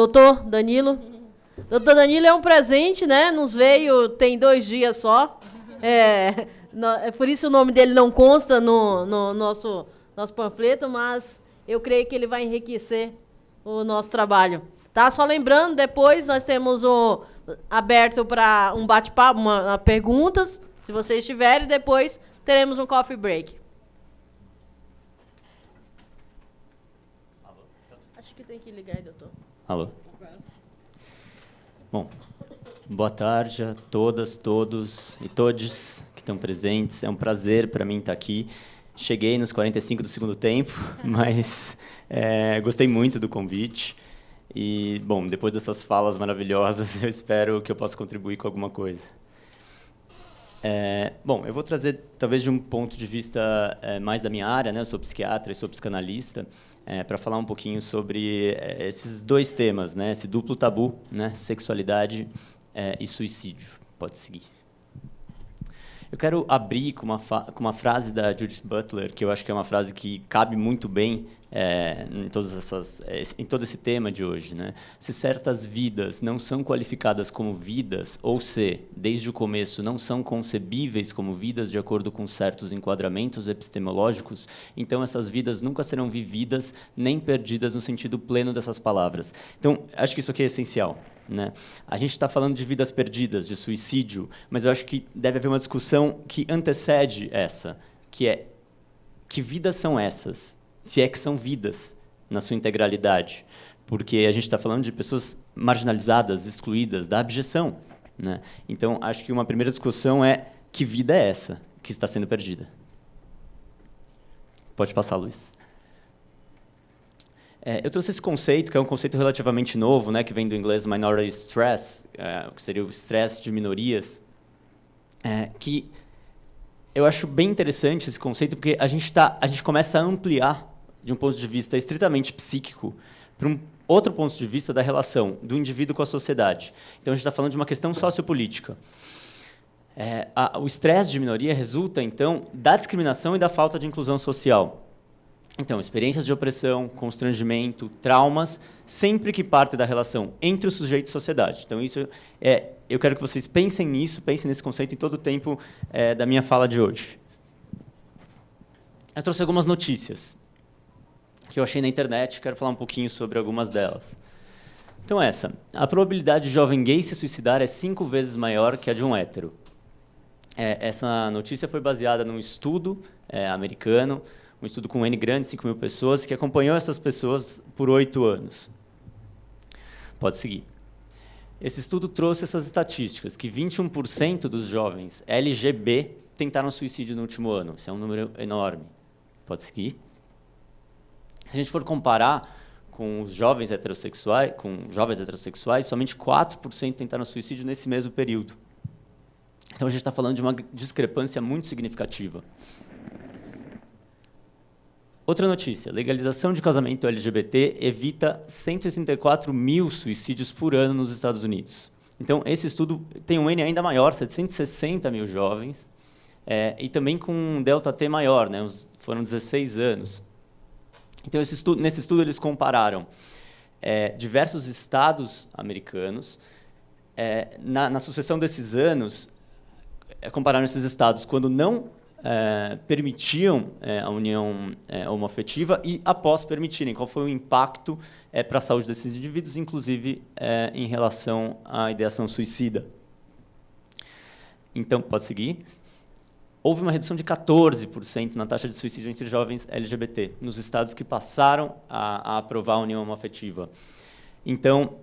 doutor Danilo. Doutor Danilo é um presente, né? Nos veio, tem 2 dias só. Por isso o nome dele não consta no nosso panfleto, mas eu creio que ele vai enriquecer o nosso trabalho. Tá? Só lembrando, depois nós temos aberto para um bate-papo, perguntas, se vocês tiverem, depois teremos um coffee break. Alô? Acho que tem que ligar aí, doutor. Alô? Bom, boa tarde a todas, todos e todes que estão presentes. É um prazer para mim estar aqui. Cheguei nos 45 do segundo tempo, mas gostei muito do convite. E, bom, depois dessas falas maravilhosas, eu espero que eu possa contribuir com alguma coisa. Bom, eu vou trazer, talvez, de um ponto de vista mais da minha área, né? Eu sou psiquiatra e sou psicanalista, para falar um pouquinho sobre esses 2 temas, né? Esse duplo tabu, né? Sexualidade e suicídio. Pode seguir. Eu quero abrir com uma frase da Judith Butler, que eu acho que é uma frase que cabe muito bem em todo esse tema de hoje, né? Se certas vidas não são qualificadas como vidas, ou se, desde o começo, não são concebíveis como vidas de acordo com certos enquadramentos epistemológicos, então essas vidas nunca serão vividas nem perdidas no sentido pleno dessas palavras. Então, acho que isso aqui é essencial, né? A gente está falando de vidas perdidas, de suicídio, mas eu acho que deve haver uma discussão que antecede essa, que é: que vidas são essas? Se é que são vidas na sua integralidade, porque a gente está falando de pessoas marginalizadas, excluídas da abjeção, né? Então, acho que uma primeira discussão é: que vida é essa que está sendo perdida? Pode passar, Luiz. Eu trouxe esse conceito, que é um conceito relativamente novo, né, que vem do inglês minority stress, que seria o estresse de minorias, que eu acho bem interessante esse conceito, porque a gente começa a ampliar, de um ponto de vista estritamente psíquico, para um outro ponto de vista da relação do indivíduo com a sociedade. Então, a gente está falando de uma questão sociopolítica. O estresse de minoria resulta, então, da discriminação e da falta de inclusão social. Então, experiências de opressão, constrangimento, traumas, sempre que partem da relação entre o sujeito e a sociedade. Então, eu quero que vocês pensem nisso, pensem nesse conceito em todo o tempo da minha fala de hoje. Eu trouxe algumas notícias que eu achei na internet, quero falar um pouquinho sobre algumas delas. Então, a probabilidade de jovem gay se suicidar é 5 vezes maior que a de um hétero. Essa notícia foi baseada num estudo americano, um estudo com N grande, 5.000 pessoas, que acompanhou essas pessoas por 8 anos. Pode seguir. Esse estudo trouxe essas estatísticas, que 21% dos jovens LGB tentaram suicídio no último ano. Isso é um número enorme. Pode seguir. Se a gente for comparar com os jovens heterossexuais, somente 4% tentaram suicídio nesse mesmo período. Então, a gente está falando de uma discrepância muito significativa. Outra notícia: legalização de casamento LGBT evita 134 mil suicídios por ano nos Estados Unidos. Então, esse estudo tem um N ainda maior, 760 mil jovens, e também com um delta T maior, né, foram 16 anos. Então, nesse estudo, eles compararam diversos estados americanos. Na sucessão desses anos, compararam esses estados quando não permitiam a união homoafetiva e após permitirem. Qual foi o impacto para a saúde desses indivíduos, inclusive em relação à ideação suicida. Então, pode seguir. Houve uma redução de 14% na taxa de suicídio entre jovens LGBT, nos estados que passaram a aprovar a união homoafetiva. Então,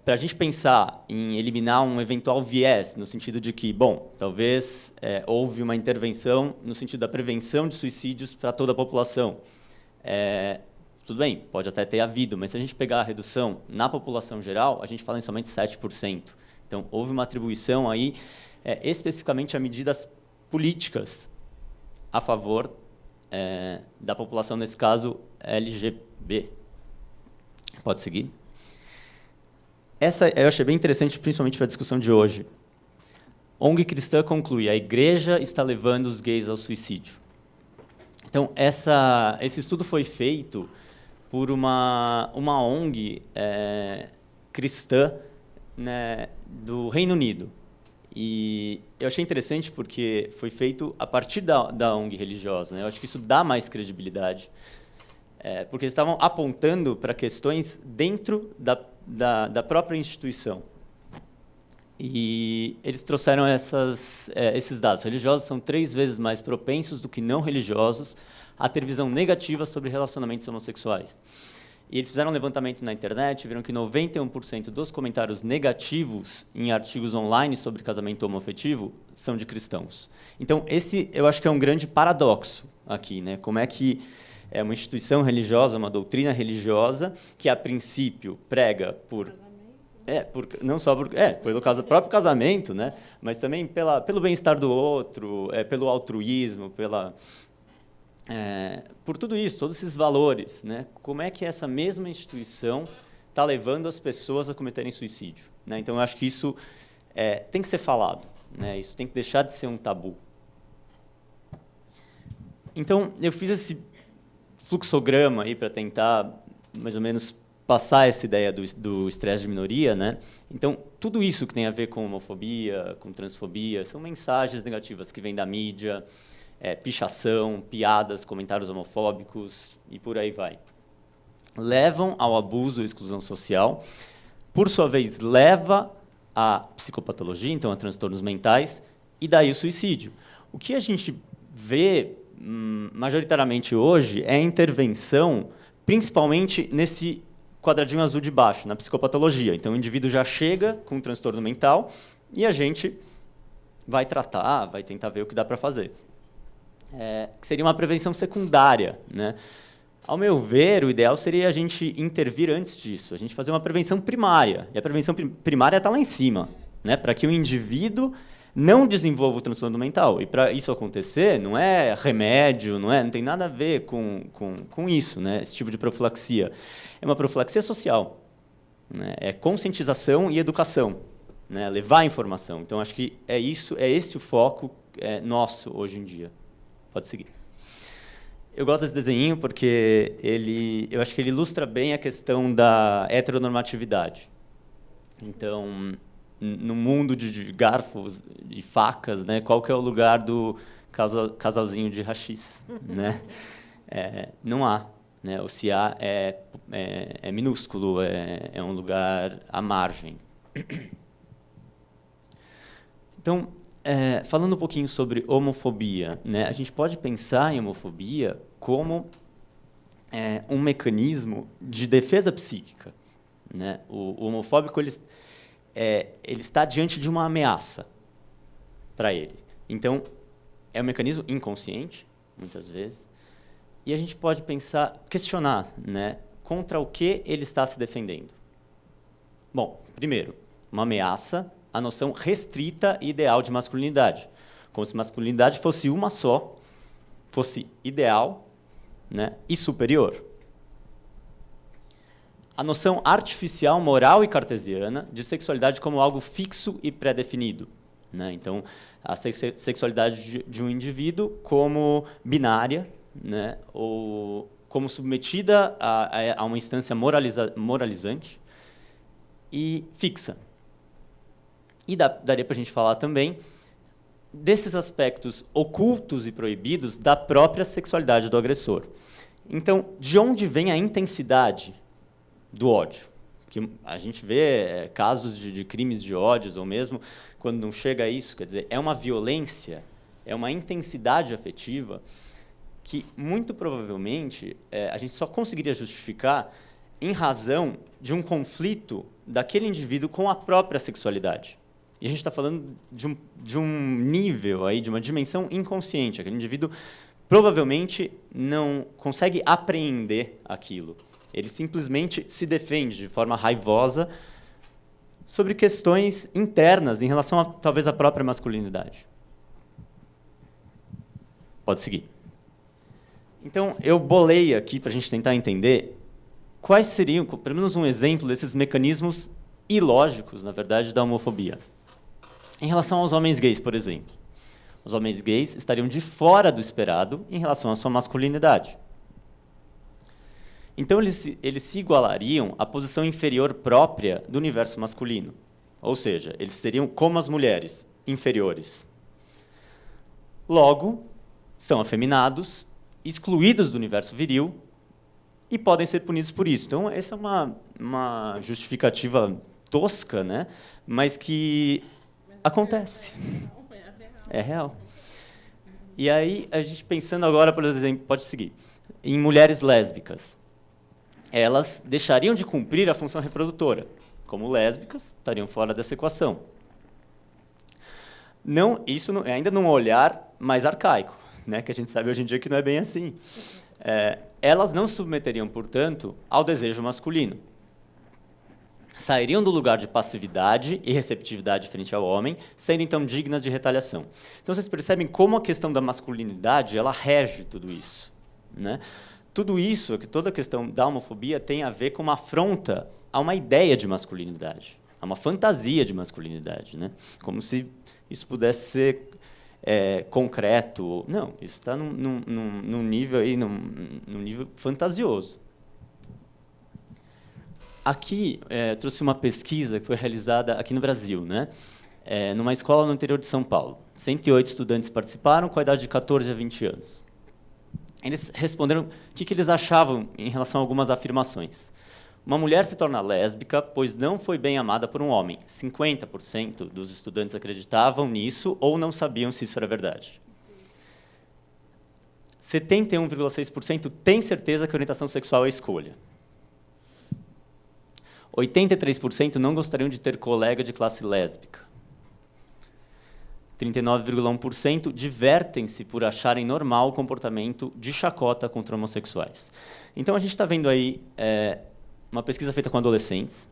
para a gente pensar em eliminar um eventual viés, no sentido de que, bom, talvez houve uma intervenção no sentido da prevenção de suicídios para toda a população. Tudo bem, pode até ter havido, mas se a gente pegar a redução na população geral, a gente fala em somente 7%. Então, houve uma atribuição aí, especificamente a medidas políticas a favor da população, nesse caso, LGB. Pode seguir. Essa eu achei bem interessante, principalmente para a discussão de hoje. ONG cristã conclui: a igreja está levando os gays ao suicídio. Então, esse estudo foi feito por uma ONG cristã, né, do Reino Unido. E eu achei interessante porque foi feito a partir da ONG religiosa, né? Eu acho que isso dá mais credibilidade, porque eles estavam apontando para questões dentro da própria instituição. E eles trouxeram esses dados. Religiosos são 3 vezes mais propensos do que não religiosos a ter visão negativa sobre relacionamentos homossexuais. E eles fizeram um levantamento na internet e viram que 91% dos comentários negativos em artigos online sobre casamento homoafetivo são de cristãos. Então, esse eu acho que é um grande paradoxo aqui, né? Como é que é uma instituição religiosa, uma doutrina religiosa, que a princípio prega não só pelo próprio casamento, né? Mas também pelo bem-estar do outro, pelo altruísmo, por tudo isso, todos esses valores, né? Como é que essa mesma instituição está levando as pessoas a cometerem suicídio, né? Então, eu acho que isso tem que ser falado, né? Isso tem que deixar de ser um tabu. Então, eu fiz esse fluxograma aí para tentar, mais ou menos, passar essa ideia do estresse de minoria, né? Então, tudo isso que tem a ver com homofobia, com transfobia, são mensagens negativas que vêm da mídia, pichação, piadas, comentários homofóbicos e por aí vai. Levam ao abuso ou exclusão social, por sua vez, leva à psicopatologia, então a transtornos mentais, e daí o suicídio. O que a gente vê majoritariamente hoje é a intervenção, principalmente nesse quadradinho azul de baixo, na psicopatologia. Então, o indivíduo já chega com um transtorno mental e a gente vai tratar, vai tentar ver o que dá para fazer. Que seria uma prevenção secundária, né? Ao meu ver, o ideal seria a gente intervir antes disso, a gente fazer uma prevenção primária. E a prevenção primária está lá em cima, né? Para que o indivíduo não desenvolva o transtorno mental. E para isso acontecer, não é remédio, não tem nada a ver com isso, né? Esse tipo de profilaxia. É uma profilaxia social, né? É conscientização e educação, né? Levar informação. Então, acho que é esse o foco nosso hoje em dia. Pode seguir. Eu gosto desse desenho porque eu acho que ele ilustra bem a questão da heteronormatividade. Então, no mundo de garfos e facas, né, qual que é o lugar do casalzinho de rachis, né? Não há, né? O se há é minúsculo, é um lugar à margem. Então, falando um pouquinho sobre homofobia, né, a gente pode pensar em homofobia como um mecanismo de defesa psíquica, né? O homofóbico ele está diante de uma ameaça para ele. Então, é um mecanismo inconsciente, muitas vezes, e a gente pode questionar, né, contra o que ele está se defendendo. Bom, primeiro, uma ameaça à noção restrita e ideal de masculinidade, como se masculinidade fosse uma só, fosse ideal, né, e superior. A noção artificial, moral e cartesiana de sexualidade como algo fixo e pré-definido, né? Então, a sexualidade de um indivíduo como binária, né, ou como submetida a uma instância moralizante e fixa. E daria para a gente falar também desses aspectos ocultos e proibidos da própria sexualidade do agressor. Então, de onde vem a intensidade do ódio? Porque a gente vê casos de crimes de ódio, ou mesmo quando não chega a isso, quer dizer, é uma violência, é uma intensidade afetiva que, muito provavelmente, a gente só conseguiria justificar em razão de um conflito daquele indivíduo com a própria sexualidade. E a gente está falando de um nível, aí, de uma dimensão inconsciente. Aquele indivíduo provavelmente não consegue apreender aquilo. Ele simplesmente se defende de forma raivosa sobre questões internas em relação, talvez, à própria masculinidade. Pode seguir. Então, eu bolei aqui, para a gente tentar entender, quais seriam, pelo menos um exemplo, desses mecanismos ilógicos, na verdade, da homofobia. Em relação aos homens gays, por exemplo. Os homens gays estariam de fora do esperado em relação à sua masculinidade. Então, eles se igualariam à posição inferior própria do universo masculino. Ou seja, eles seriam como as mulheres, inferiores. Logo, são afeminados, excluídos do universo viril e podem ser punidos por isso. Então, essa é uma justificativa tosca, né? Mas que acontece. É real. E aí, a gente pensando agora, por exemplo, pode seguir, em mulheres lésbicas. Elas deixariam de cumprir a função reprodutora. Como lésbicas, estariam fora dessa equação. Não, isso ainda num olhar mais arcaico, né, que a gente sabe hoje em dia que não é bem assim. Elas não se submeteriam, portanto, ao desejo masculino. Sairiam do lugar de passividade e receptividade frente ao homem, sendo, então, dignas de retaliação. Então, vocês percebem como a questão da masculinidade ela rege tudo isso, né? Tudo isso, toda a questão da homofobia tem a ver com uma afronta a uma ideia de masculinidade, a uma fantasia de masculinidade, né? Como se isso pudesse ser concreto. Não, isso está num nível aí, num nível fantasioso. Aqui, trouxe uma pesquisa que foi realizada aqui no Brasil, né? Numa escola no interior de São Paulo. 108 estudantes participaram com a idade de 14 a 20 anos. Eles responderam o que eles achavam em relação a algumas afirmações. Uma mulher se torna lésbica, pois não foi bem amada por um homem. 50% dos estudantes acreditavam nisso ou não sabiam se isso era verdade. 71,6% têm certeza que a orientação sexual é escolha. 83% não gostariam de ter colega de classe lésbica. 39,1% divertem-se por acharem normal o comportamento de chacota contra homossexuais. Então, a gente está vendo aí uma pesquisa feita com adolescentes.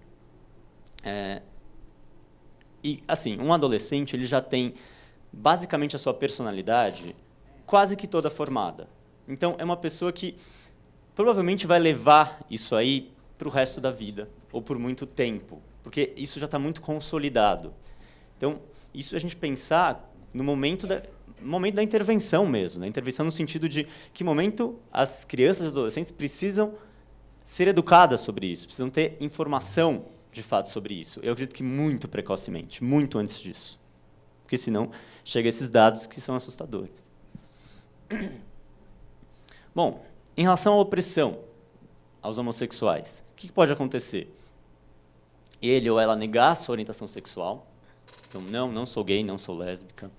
E, assim, um adolescente ele já tem, basicamente, a sua personalidade quase que toda formada. Então, é uma pessoa que provavelmente vai levar isso aí para o resto da vida, ou por muito tempo, porque isso já está muito consolidado. Então, isso a gente pensar no momento da intervenção mesmo, né? Intervenção no sentido de que momento as crianças e adolescentes precisam ser educadas sobre isso, precisam ter informação, de fato, sobre isso. Eu acredito que muito precocemente, muito antes disso. Porque, senão, chega a esses dados que são assustadores. Bom, em relação à opressão aos homossexuais, o que pode acontecer? Ele ou ela negar sua orientação sexual. Então, não sou gay, não sou lésbica.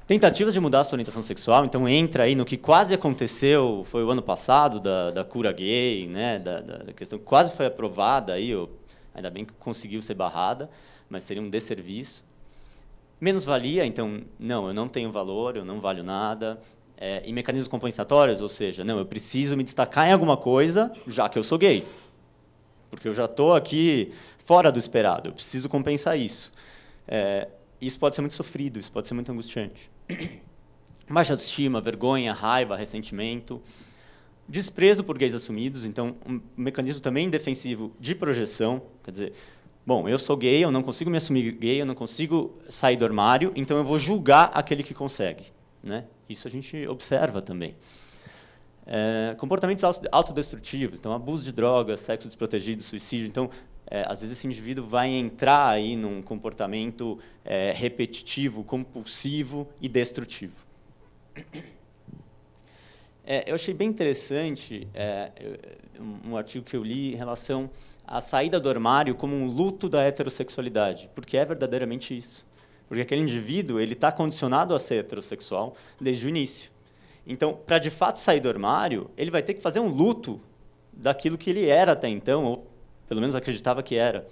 Tentativas de mudar a sua orientação sexual, então entra aí no que quase aconteceu, foi o ano passado, da cura gay, né, da questão que quase foi aprovada, aí, ainda bem que conseguiu ser barrada, mas seria um desserviço. Menos-valia, então, não, eu não tenho valor, eu não valho nada. E mecanismos compensatórios, ou seja, não, eu preciso me destacar em alguma coisa, já que eu sou gay. Porque eu já estou aqui fora do esperado, eu preciso compensar isso. Isso pode ser muito sofrido, isso pode ser muito angustiante. Baixa autoestima, vergonha, raiva, ressentimento. Desprezo por gays assumidos, então, um mecanismo também defensivo de projeção. Quer dizer, bom, eu sou gay, eu não consigo me assumir gay, eu não consigo sair do armário, então eu vou julgar aquele que consegue, né? Isso a gente observa também. Comportamentos autodestrutivos, então, abuso de drogas, sexo desprotegido, suicídio. Então, às vezes esse indivíduo vai entrar aí num comportamento repetitivo, compulsivo e destrutivo. Eu achei bem interessante um artigo que eu li em relação à saída do armário como um luto da heterossexualidade, porque é verdadeiramente isso. Porque aquele indivíduo ele está condicionado a ser heterossexual desde o início. Então, para de fato sair do armário, ele vai ter que fazer um luto daquilo que ele era até então, ou pelo menos acreditava que era.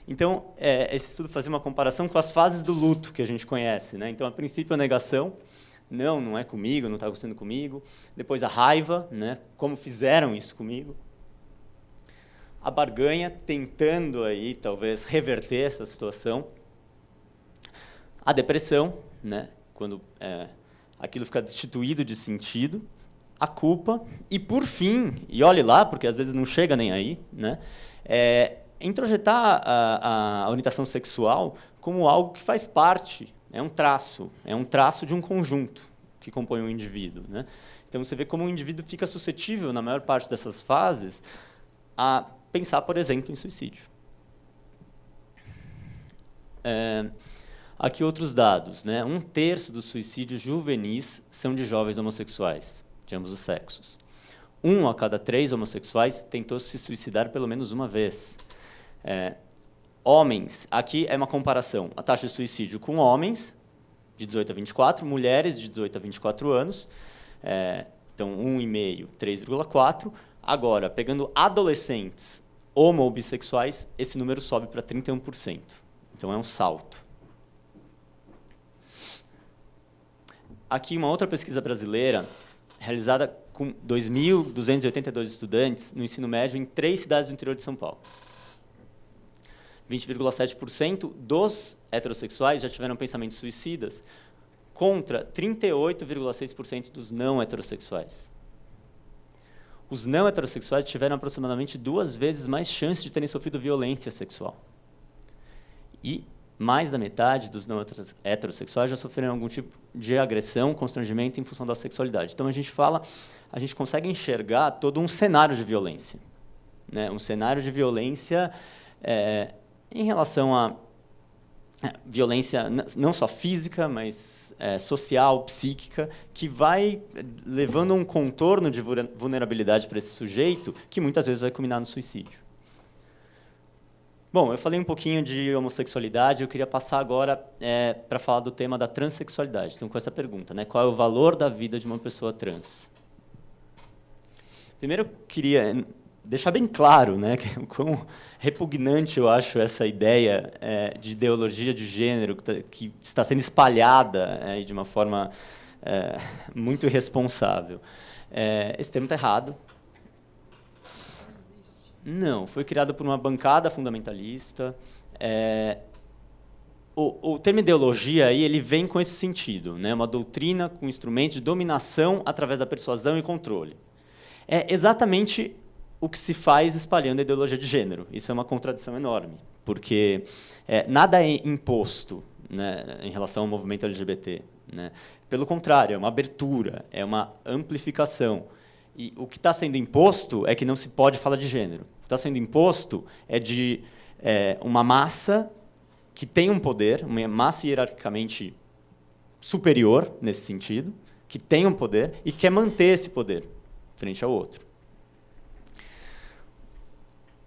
Então, esse estudo fazia uma comparação com as fases do luto que a gente conhece, né? Então, a princípio, a negação, não é comigo, não está acontecendo comigo. Depois, a raiva, né? Como fizeram isso comigo. A barganha, tentando aí, talvez, reverter essa situação. A depressão, né? Quando aquilo fica destituído de sentido. A culpa. E, por fim, e olhe lá, porque às vezes não chega nem aí, né? Introjetar a orientação sexual como algo que faz parte, é um traço de um conjunto. que compõem o indivíduo, né? Então, você vê como o indivíduo fica suscetível, na maior parte dessas fases, a pensar, por exemplo, em suicídio. Aqui outros dados, né? 1/3 dos suicídios juvenis são de jovens homossexuais, de ambos os sexos. 1 a cada 3 homossexuais tentou se suicidar pelo menos uma vez. Homens, aqui é uma comparação, a taxa de suicídio com homens, de 18 a 24, mulheres de 18 a 24 anos, então 1,5, 3,4. Agora, pegando adolescentes homo ou bissexuais, esse número sobe para 31%. Então, é um salto. Aqui, uma outra pesquisa brasileira, realizada com 2.282 estudantes no ensino médio em 3 cidades do interior de São Paulo. 20,7% dos heterossexuais já tiveram pensamentos suicidas, contra 38,6% dos não heterossexuais. Os não heterossexuais tiveram aproximadamente 2 vezes mais chances de terem sofrido violência sexual. E mais da metade dos não heterossexuais já sofreram algum tipo de agressão, constrangimento em função da sexualidade. Então, a gente consegue enxergar todo um cenário de violência, né? Um cenário de violência em relação a violência não só física, mas social, psíquica, que vai levando um contorno de vulnerabilidade para esse sujeito, que muitas vezes vai culminar no suicídio. Bom, eu falei um pouquinho de homossexualidade, eu queria passar agora para falar do tema da transexualidade. Então, com essa pergunta, né, qual é o valor da vida de uma pessoa trans? Primeiro, eu queria deixar bem claro, né, o quão repugnante eu acho essa ideia de ideologia de gênero que está sendo espalhada de uma forma muito irresponsável. Esse termo está errado. Não, foi criado por uma bancada fundamentalista. O termo ideologia aí, ele vem com esse sentido, né, uma doutrina com instrumentos de dominação através da persuasão e controle. É exatamente o que se faz espalhando a ideologia de gênero. Isso é uma contradição enorme, porque nada é imposto, né, em relação ao movimento LGBT, né? Pelo contrário, é uma abertura, é uma amplificação. E o que está sendo imposto é que não se pode falar de gênero. O que está sendo imposto é de uma massa que tem um poder, uma massa hierarquicamente superior, nesse sentido, que tem um poder e que quer manter esse poder frente ao outro.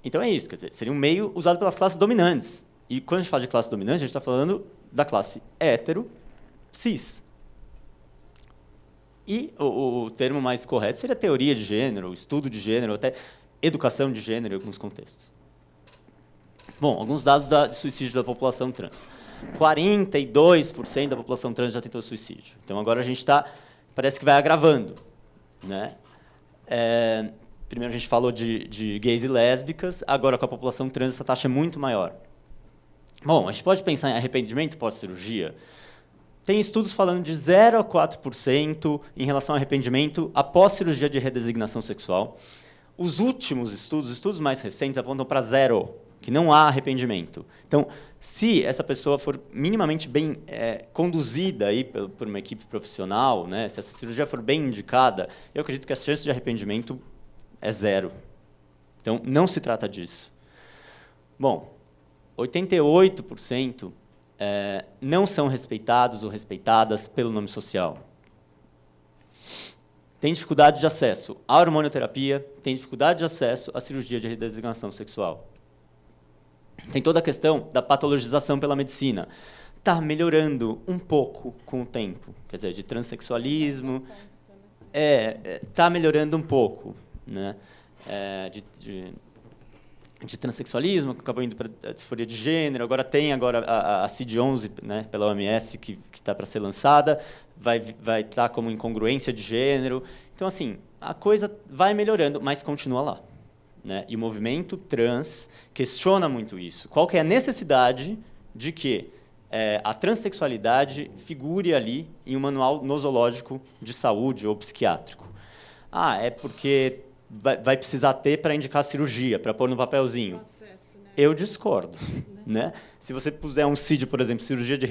Então é isso, quer dizer, seria um meio usado pelas classes dominantes. E quando a gente fala de classe dominante, a gente está falando da classe hétero, cis. E o termo mais correto seria teoria de gênero, estudo de gênero, até educação de gênero em alguns contextos. Bom, alguns dados de suicídio da população trans. 42% da população trans já tentou suicídio. Então, agora a gente parece que vai agravando, né? Primeiro a gente falou de gays e lésbicas, agora com a população trans essa taxa é muito maior. Bom, a gente pode pensar em arrependimento pós-cirurgia. Tem estudos falando de 0 a 4% em relação ao arrependimento após cirurgia de redesignação sexual. Os últimos estudos, os estudos mais recentes, apontam para 0, que não há arrependimento. Então, se essa pessoa for minimamente bem conduzida aí por uma equipe profissional, né, se essa cirurgia for bem indicada, eu acredito que a chance de arrependimento é 0. Então, não se trata disso. Bom, 88% não são respeitados ou respeitadas pelo nome social. Tem dificuldade de acesso à hormonioterapia, tem dificuldade de acesso à cirurgia de redesignação sexual. Tem toda a questão da patologização pela medicina. Está melhorando um pouco com o tempo. Quer dizer, de transexualismo. Está melhorando um pouco, né? De transexualismo, que acabou indo para a disforia de gênero, agora tem a CID-11, né, pela OMS, que está para ser lançada, vai estar como incongruência de gênero. Então, assim, a coisa vai melhorando, mas continua lá, né? E o movimento trans questiona muito isso. Qual que é a necessidade de que a transexualidade figure ali em um manual nosológico de saúde ou psiquiátrico? É porque vai precisar ter para indicar a cirurgia, para pôr no papelzinho. Acesso, né? Eu discordo, né? Se você puser um CID, por exemplo, cirurgia de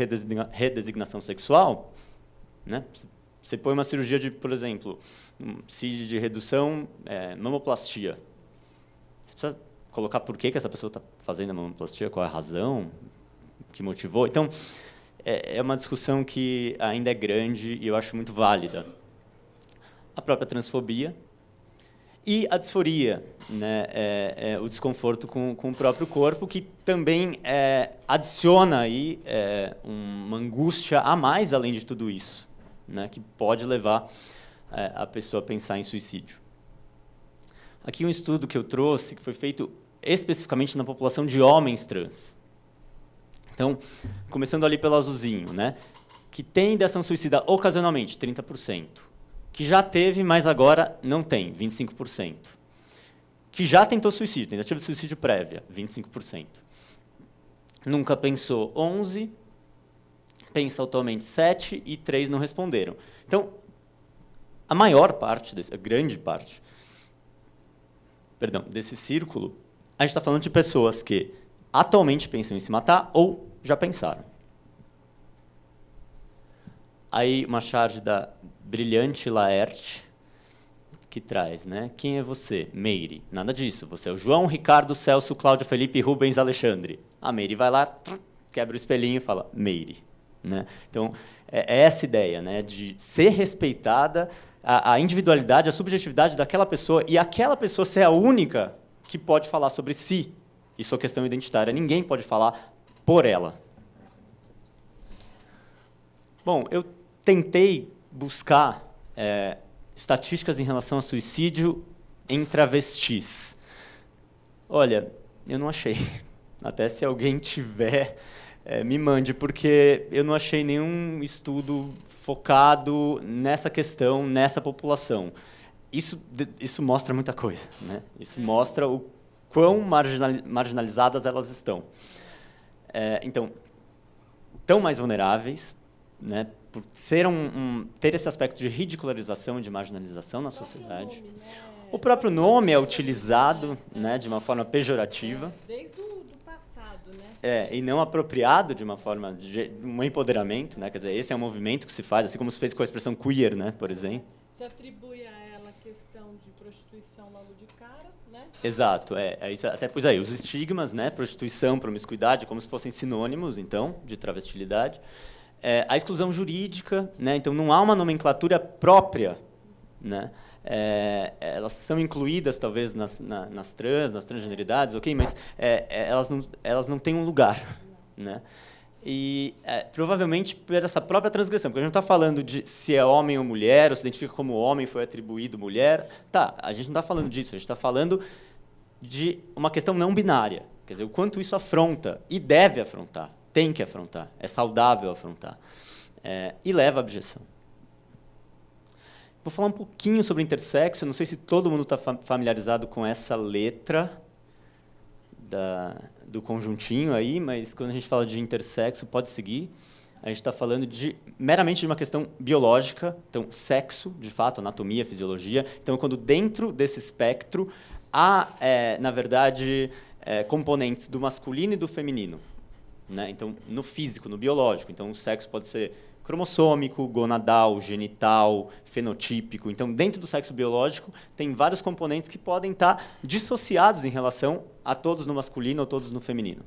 redesignação sexual, né? Você põe uma cirurgia de, por exemplo, um CID de redução, mamoplastia. Você precisa colocar por que essa pessoa está fazendo a mamoplastia, qual é a razão que motivou. Então, é uma discussão que ainda é grande e eu acho muito válida. A própria transfobia e a disforia, né? O desconforto com o próprio corpo, que também adiciona aí, uma angústia a mais além de tudo isso, né? Que pode levar a pessoa a pensar em suicídio. Aqui um estudo que eu trouxe, que foi feito especificamente na população de homens trans. Então, começando ali pelo azulzinho, né? Que tem ideação suicida ocasionalmente, 30%. Que já teve, mas agora não tem, 25%. Que já tentou suicídio, tentativa de suicídio prévia, 25%. Nunca pensou, 11%. Pensa atualmente, 7%, e 3% não responderam. Então, a maior parte, a grande parte, desse círculo, a gente está falando de pessoas que atualmente pensam em se matar ou já pensaram. Aí, uma charge da brilhante Laerte, que traz, né? Quem é você? Meire. Nada disso. Você é o João, Ricardo, Celso, Cláudio, Felipe, Rubens, Alexandre. A Meire vai lá, quebra o espelhinho e fala, Meire. Né? Então, é essa ideia, né? De ser respeitada a individualidade, a subjetividade daquela pessoa, e aquela pessoa ser a única que pode falar sobre si e sua questão identitária. Ninguém pode falar por ela. Bom, eu tentei buscar estatísticas em relação a suicídio em travestis. Olha, eu não achei. Até se alguém tiver, me mande, porque eu não achei nenhum estudo focado nessa questão, nessa população. Isso mostra muita coisa, né? Isso mostra o quão marginalizadas elas estão. Então, tão mais vulneráveis, né, por ser ter esse aspecto de ridicularização e de marginalização na sociedade. O próprio nome é utilizado, né, de uma forma pejorativa. Desde o passado, né? E não apropriado de uma forma de um empoderamento, né? Quer dizer, esse é um movimento que se faz, assim como se fez com a expressão queer, né, por exemplo. Se atribui a ela a questão de prostituição logo de cara, né? Exato, isso até pus aí, os estigmas, né, prostituição, promiscuidade, como se fossem sinônimos, então, de travestilidade. A exclusão jurídica, né, então não há uma nomenclatura própria, né, elas são incluídas, talvez, nas transgeneridades, ok, mas elas não têm um lugar, né, e provavelmente por essa própria transgressão, porque a gente não está falando de se é homem ou mulher, ou se identifica como homem, foi atribuído mulher, a gente não está falando disso, a gente está falando de uma questão não binária, quer dizer, o quanto isso afronta, e deve afrontar, tem que afrontar, é saudável afrontar, e leva à objeção. Vou falar um pouquinho sobre intersexo, não sei se todo mundo está familiarizado com essa letra do conjuntinho aí, mas quando a gente fala de intersexo, pode seguir. A gente está falando meramente de uma questão biológica, então sexo, de fato, anatomia, fisiologia. Então, quando dentro desse espectro há, na verdade, componentes do masculino e do feminino, né? Então, no físico, no biológico. Então, o sexo pode ser cromossômico, gonadal, genital, fenotípico. Então, dentro do sexo biológico, tem vários componentes que podem estar dissociados em relação a todos no masculino ou todos no feminino.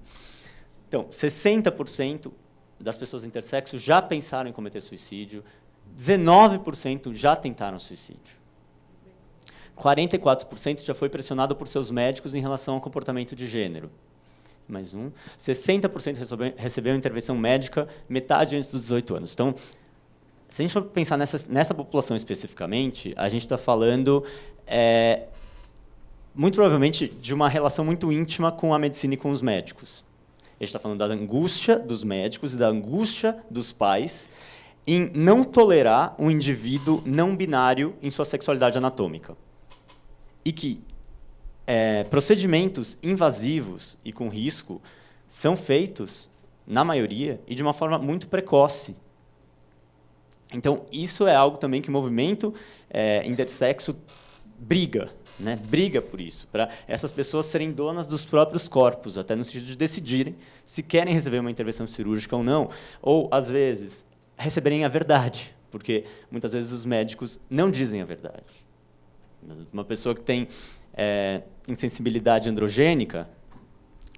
Então, 60% das pessoas intersexo já pensaram em cometer suicídio, 19% já tentaram suicídio. 44% já foi pressionado por seus médicos em relação ao comportamento de gênero. Mais 60% recebeu intervenção médica metade antes dos 18 anos. Então, se a gente for pensar nessa população especificamente, a gente está falando, muito provavelmente, de uma relação muito íntima com a medicina e com os médicos. A gente está falando da angústia dos médicos e da angústia dos pais em não tolerar um indivíduo não binário em sua sexualidade anatômica. E que procedimentos invasivos e com risco são feitos, na maioria, e de uma forma muito precoce. Então, isso é algo também que o movimento intersexo briga, né? Briga por isso, para essas pessoas serem donas dos próprios corpos, até no sentido de decidirem se querem receber uma intervenção cirúrgica ou não, ou, às vezes, receberem a verdade, porque muitas vezes os médicos não dizem a verdade. Uma pessoa que tem insensibilidade androgênica,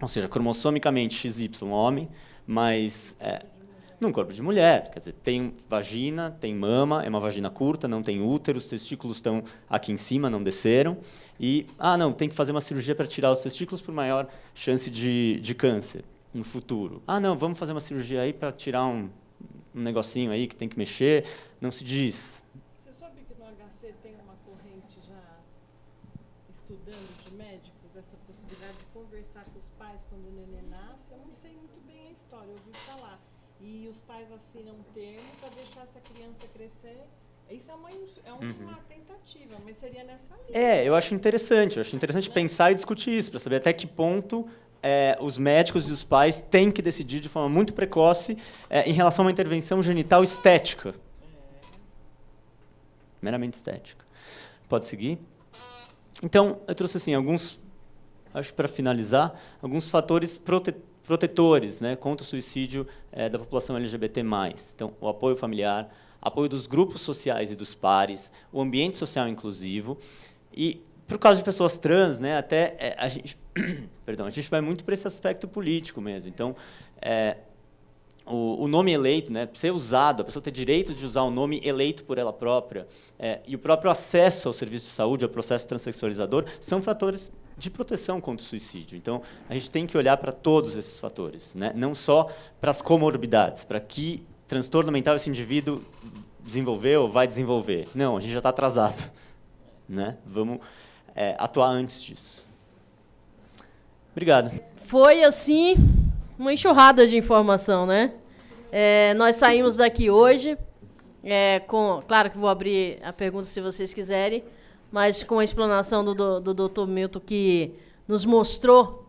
ou seja, cromossomicamente XY homem, mas num corpo de mulher, quer dizer, tem vagina, tem mama, é uma vagina curta, não tem útero, os testículos estão aqui em cima, não desceram, e, não, tem que fazer uma cirurgia para tirar os testículos por maior chance de câncer no futuro. Não, vamos fazer uma cirurgia aí para tirar um negocinho aí que tem que mexer, não se diz. Você sabe que no HC tem uma corrente já estudando de médicos, essa possibilidade de conversar com os pais quando o neném nasce? Eu não sei muito bem a história, eu ouvi falar. E os pais assinam um termo para deixar essa criança crescer. Isso é uma tentativa, mas seria nessa linha. Eu acho interessante pensar e discutir isso, para saber até que ponto os médicos e os pais têm que decidir de forma muito precoce em relação a uma intervenção genital estética. Meramente estética. Pode seguir? Então, eu trouxe assim, acho para finalizar, alguns fatores protetores, né, contra o suicídio da população LGBT+. Então, o apoio familiar, apoio dos grupos sociais e dos pares, o ambiente social inclusivo. E, por causa de pessoas trans, né, até a gente vai muito para esse aspecto político mesmo. Então, o nome eleito, né, ser usado, a pessoa ter direito de usar o nome eleito por ela própria, e o próprio acesso ao serviço de saúde, ao processo transexualizador, são fatores de proteção contra o suicídio. Então, a gente tem que olhar para todos esses fatores, né? Não só para as comorbidades, para que transtorno mental esse indivíduo desenvolveu ou vai desenvolver. Não, a gente já está atrasado, né? Vamos atuar antes disso. Obrigado. Foi, assim, uma enxurrada de informação, né? Nós saímos daqui hoje, claro que vou abrir a pergunta se vocês quiserem, mas com a explanação do Dr. Milton, que nos mostrou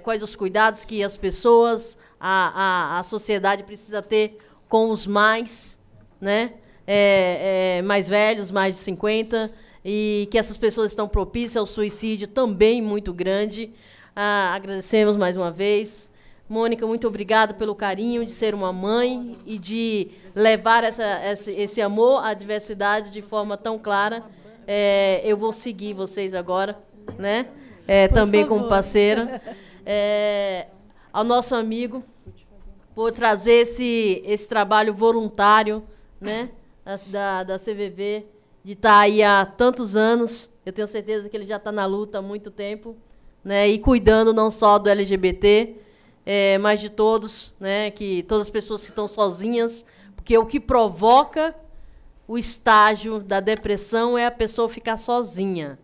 quais os cuidados que as pessoas, a sociedade precisa ter com os mais, né? Mais velhos, mais de 50, e que essas pessoas estão propícias ao suicídio também muito grande. Agradecemos mais uma vez. Mônica, muito obrigada pelo carinho de ser uma mãe e de levar esse amor à diversidade de forma tão clara. Eu vou seguir vocês agora, né? Também como parceira. Ao nosso amigo, por trazer esse trabalho voluntário, né? Da CVV, de estar aí há tantos anos. Eu tenho certeza que ele já está na luta há muito tempo, né? E cuidando não só do LGBT, mas de todos, né? Que todas as pessoas que estão sozinhas, porque o que provoca o estágio da depressão é a pessoa ficar sozinha.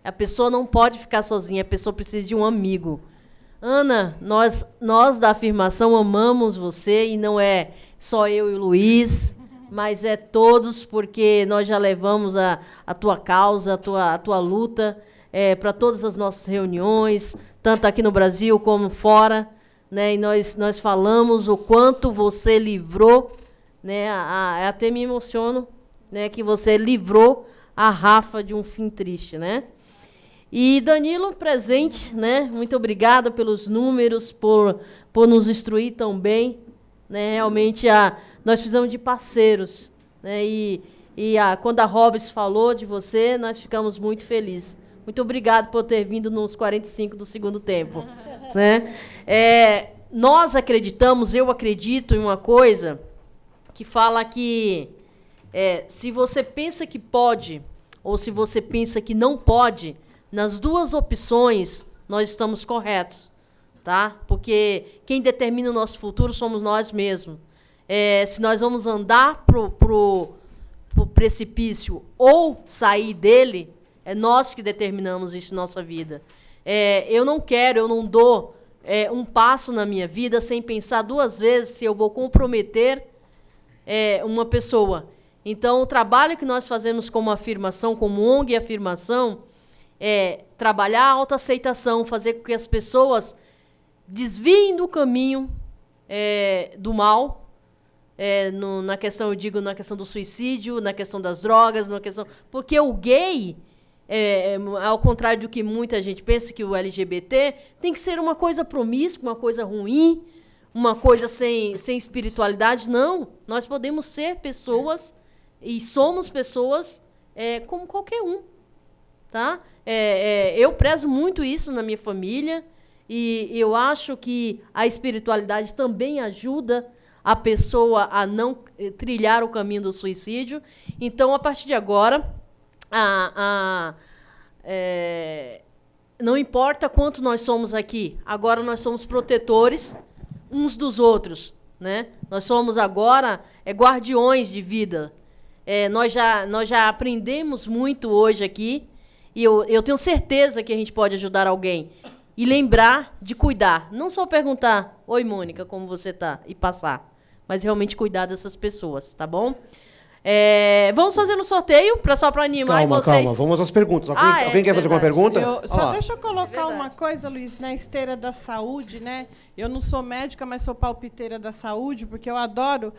A pessoa não pode ficar sozinha, a pessoa precisa de um amigo. Ana, nós da Afirmação amamos você, e não é só eu e o Luiz, mas todos, porque nós já levamos a tua causa, a tua luta para todas as nossas reuniões, tanto aqui no Brasil como fora, né? E nós falamos o quanto você livrou, né? Até me emociono, né? Que você livrou a Rafa de um fim triste, né? E Danilo, presente, né? Muito obrigada pelos números, por nos instruir tão bem, né? Realmente nós precisamos de parceiros, né? E quando a Robes falou de você, nós ficamos muito felizes. Muito obrigado por ter vindo nos 45 do segundo tempo, né? Nós acreditamos, eu acredito em uma coisa que fala que se você pensa que pode ou se você pensa que não pode, nas duas opções nós estamos corretos, tá? Porque quem determina o nosso futuro somos nós mesmos. Se nós vamos andar pro precipício ou sair dele, é nós que determinamos isso na nossa vida. Eu não dou um passo na minha vida sem pensar duas vezes se eu vou comprometer uma pessoa. Então, o trabalho que nós fazemos como afirmação, como ONG e afirmação, trabalhar a autoaceitação, fazer com que as pessoas desviem do caminho do mal, na questão, eu digo, na questão do suicídio, na questão das drogas, porque o gay, ao contrário do que muita gente pensa, que o LGBT tem que ser uma coisa promíscua, uma coisa ruim, uma coisa sem espiritualidade. Não, nós podemos ser pessoas e somos pessoas como qualquer um. Tá? Eu prezo muito isso na minha família e eu acho que a espiritualidade também ajuda a pessoa a não trilhar o caminho do suicídio. Então, a partir de agora, não importa quanto nós somos aqui, agora nós somos protetores uns dos outros. Né? Nós somos agora guardiões de vida. Nós já aprendemos muito hoje aqui e eu tenho certeza que a gente pode ajudar alguém. E lembrar de cuidar. Não só perguntar, oi, Mônica, como você está? E passar. Mas realmente cuidar dessas pessoas, tá bom? Vamos fazer um sorteio, só para animar vocês. Calma. Vamos às perguntas. Alguém quer fazer alguma pergunta? Deixa eu colocar uma coisa, Luiz, na esteira da saúde, né? Eu não sou médica, mas sou palpiteira da saúde, porque eu adoro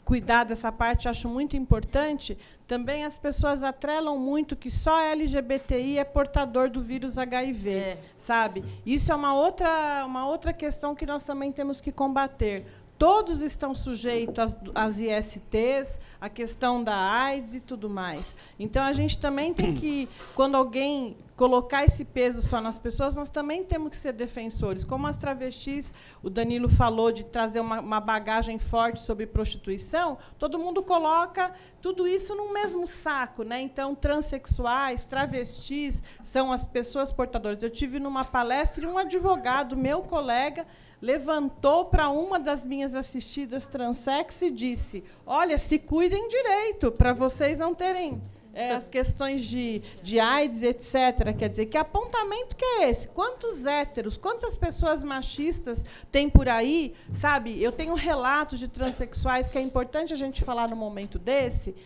cuidar dessa parte, acho muito importante. Também as pessoas atrelam muito que só LGBTI é portador do vírus HIV, sabe? Isso é uma outra questão que nós também temos que combater. Todos estão sujeitos às ISTs, à questão da AIDS e tudo mais. Então, a gente também tem que, quando alguém colocar esse peso só nas pessoas, nós também temos que ser defensores. Como as travestis, o Danilo falou de trazer uma bagagem forte sobre prostituição, todo mundo coloca tudo isso no mesmo saco. Né? Então, transexuais, travestis, são as pessoas portadoras. Eu tive numa palestra e um advogado, meu colega, levantou para uma das minhas assistidas transex e disse: olha, se cuidem direito, para vocês não terem as questões de AIDS, etc. Quer dizer, que apontamento que é esse? Quantos héteros, quantas pessoas machistas tem por aí? Sabe, eu tenho relatos de transexuais que é importante a gente falar no momento desse.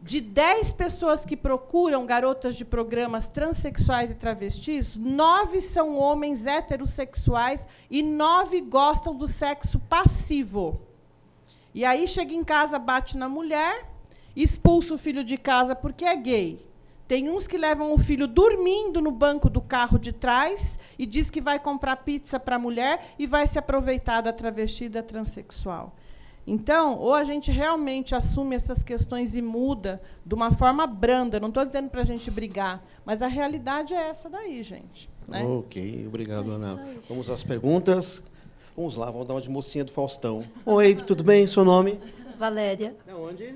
De 10 pessoas que procuram garotas de programas transexuais e travestis, 9 são homens heterossexuais e 9 gostam do sexo passivo. E aí chega em casa, bate na mulher, expulsa o filho de casa porque é gay. Tem uns que levam o filho dormindo no banco do carro de trás e diz que vai comprar pizza para a mulher e vai se aproveitar da travesti e da transexual. Então, ou a gente realmente assume essas questões e muda de uma forma branda, não estou dizendo para a gente brigar, mas a realidade é essa daí, gente. Né? Ok, obrigado, Ana. Vamos às perguntas. Vamos lá, vamos dar uma de mocinha do Faustão. Oi, tudo bem? Seu nome? Valéria. De onde?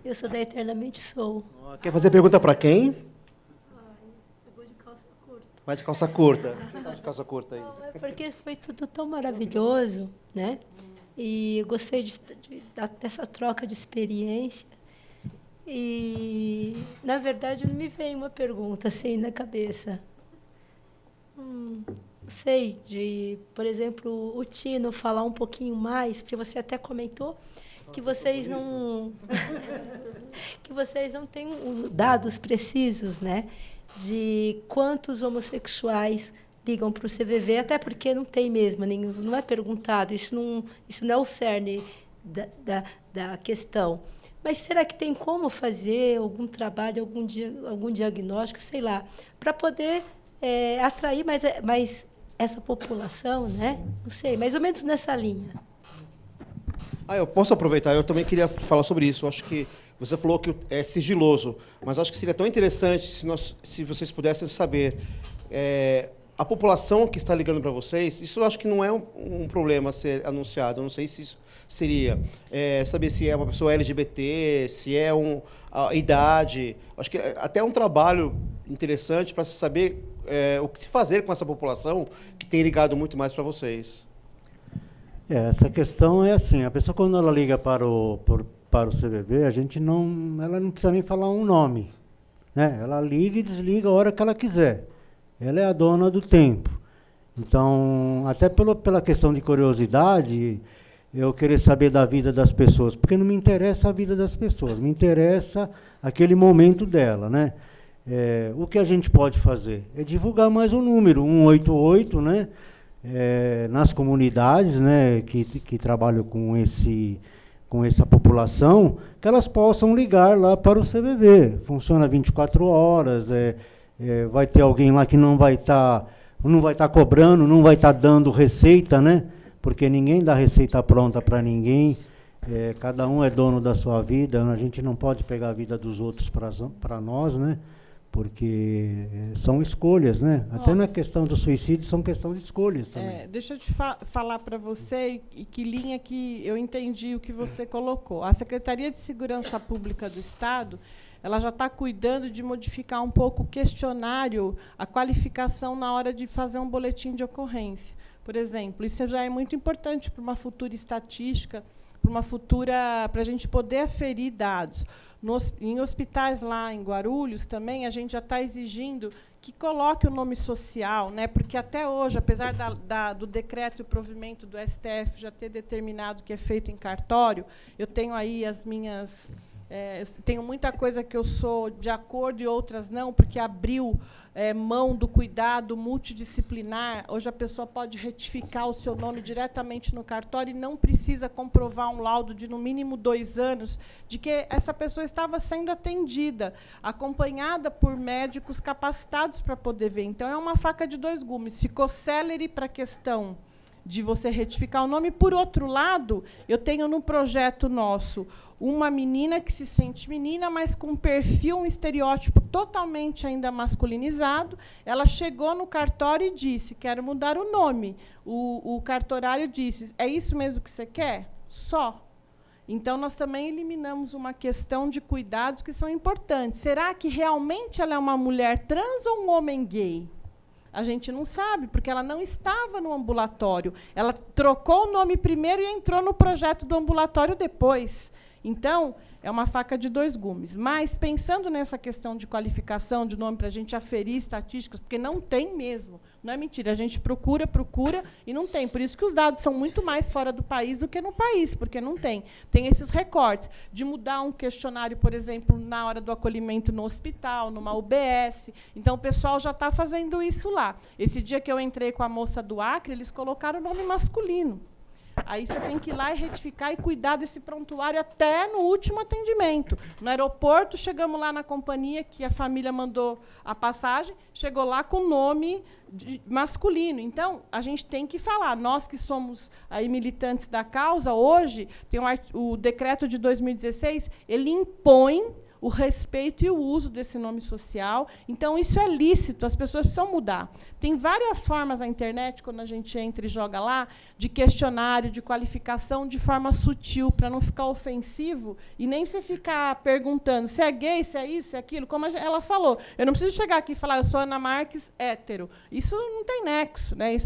Eu sou da Eternamente Sou. Quer fazer pergunta para quem? Eu vou de calça curta. Vai de calça curta. Quem tá de calça curta aí? Não, é porque foi tudo tão maravilhoso, né? E eu gostei dessa troca de experiência. E, na verdade, não me veio uma pergunta assim na cabeça. Não sei, por exemplo, o Tino falar um pouquinho mais, porque você até comentou que vocês não têm dados precisos, né, de quantos homossexuais ligam para o CVV, até porque não tem mesmo, não é perguntado, isso não é o cerne da questão. Mas será que tem como fazer algum trabalho, algum diagnóstico, sei lá, para poder atrair mais essa população, né? Não sei, mais ou menos nessa linha. Eu posso aproveitar, eu também queria falar sobre isso. Eu acho que você falou que é sigiloso, mas acho que seria tão interessante se vocês pudessem saber a população que está ligando para vocês. Isso eu acho que não é um problema a ser anunciado. Eu não sei se isso seria saber se é uma pessoa LGBT, se é a idade. Acho que até é um trabalho interessante para se saber o que se fazer com essa população que tem ligado muito mais para vocês. Essa questão é assim, a pessoa quando ela liga para o CVV, ela não precisa nem falar um nome, né? Ela liga e desliga a hora que ela quiser. Ela é a dona do tempo. Então, até pela questão de curiosidade, eu querer saber da vida das pessoas, porque não me interessa a vida das pessoas, me interessa aquele momento dela, né? O que a gente pode fazer é divulgar mais um número, 188, né? Nas comunidades, né, que trabalham com essa população, que elas possam ligar lá para o CVV. Funciona 24 horas, vai ter alguém lá que não vai estar cobrando, não vai estar dando receita, né, porque ninguém dá receita pronta para ninguém, cada um é dono da sua vida, a gente não pode pegar a vida dos outros para nós, né? Porque são escolhas, né? Até na questão do suicídio são questão de escolhas também. Deixa eu te falar para você e que linha que eu entendi o que você colocou. A Secretaria de Segurança Pública do Estado, ela já está cuidando de modificar um pouco o questionário, a qualificação na hora de fazer um boletim de ocorrência. Por exemplo, isso já é muito importante para uma futura estatística, para a gente poder aferir dados. Em hospitais lá em Guarulhos também, a gente já está exigindo que coloque o nome social, né? Porque até hoje, apesar do decreto e o provimento do STF já ter determinado que é feito em cartório, eu tenho aí as minhas... tenho muita coisa que eu sou de acordo e outras não, porque abriu mão do cuidado multidisciplinar. Hoje a pessoa pode retificar o seu nome diretamente no cartório e não precisa comprovar um laudo de, no mínimo, 2 anos, de que essa pessoa estava sendo atendida, acompanhada por médicos capacitados para poder ver. Então, é uma faca de 2 gumes. Ficou célere para a questão de você retificar o nome. Por outro lado, eu tenho no projeto nosso uma menina que se sente menina, mas com um perfil, um estereótipo totalmente ainda masculinizado. Ela chegou no cartório e disse, quero mudar o nome. O cartorário disse, é isso mesmo que você quer? Só. Então, nós também eliminamos uma questão de cuidados que são importantes. Será que realmente ela é uma mulher trans ou um homem gay? A gente não sabe, porque ela não estava no ambulatório. Ela trocou o nome primeiro e entrou no projeto do ambulatório depois. Então, é uma faca de 2 gumes. Mas, pensando nessa questão de qualificação de nome para a gente aferir estatísticas, porque não tem mesmo, não é mentira, a gente procura e não tem. Por isso que os dados são muito mais fora do país do que no país, porque não tem. Tem esses recortes de mudar um questionário, por exemplo, na hora do acolhimento no hospital, numa UBS. Então, o pessoal já está fazendo isso lá. Esse dia que eu entrei com a moça do Acre, eles colocaram o nome masculino. Aí você tem que ir lá e retificar e cuidar desse prontuário até no último atendimento. No aeroporto, chegamos lá na companhia, que a família mandou a passagem, chegou lá com o nome masculino. Então, a gente tem que falar. Nós que somos aí militantes da causa, hoje, tem o decreto de 2016, ele impõe o respeito e o uso desse nome social. Então, isso é lícito, as pessoas precisam mudar. Tem várias formas na internet, quando a gente entra e joga lá, de questionário, de qualificação, de forma sutil, para não ficar ofensivo, e nem você ficar perguntando se é gay, se é isso, se é aquilo, como ela falou. Eu não preciso chegar aqui e falar, eu sou Ana Marques, hétero. Isso não tem nexo, né?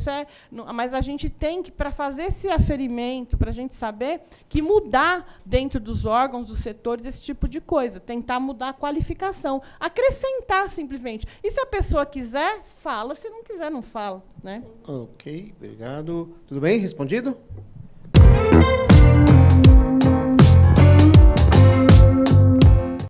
Mas a gente tem que, para fazer esse aferimento, para a gente saber que mudar dentro dos órgãos, dos setores, esse tipo de coisa. Tentar mudar a qualificação. Acrescentar, simplesmente. E se a pessoa quiser, fala. Se não quiser, não fala. Né? Ok, obrigado. Tudo bem? Respondido?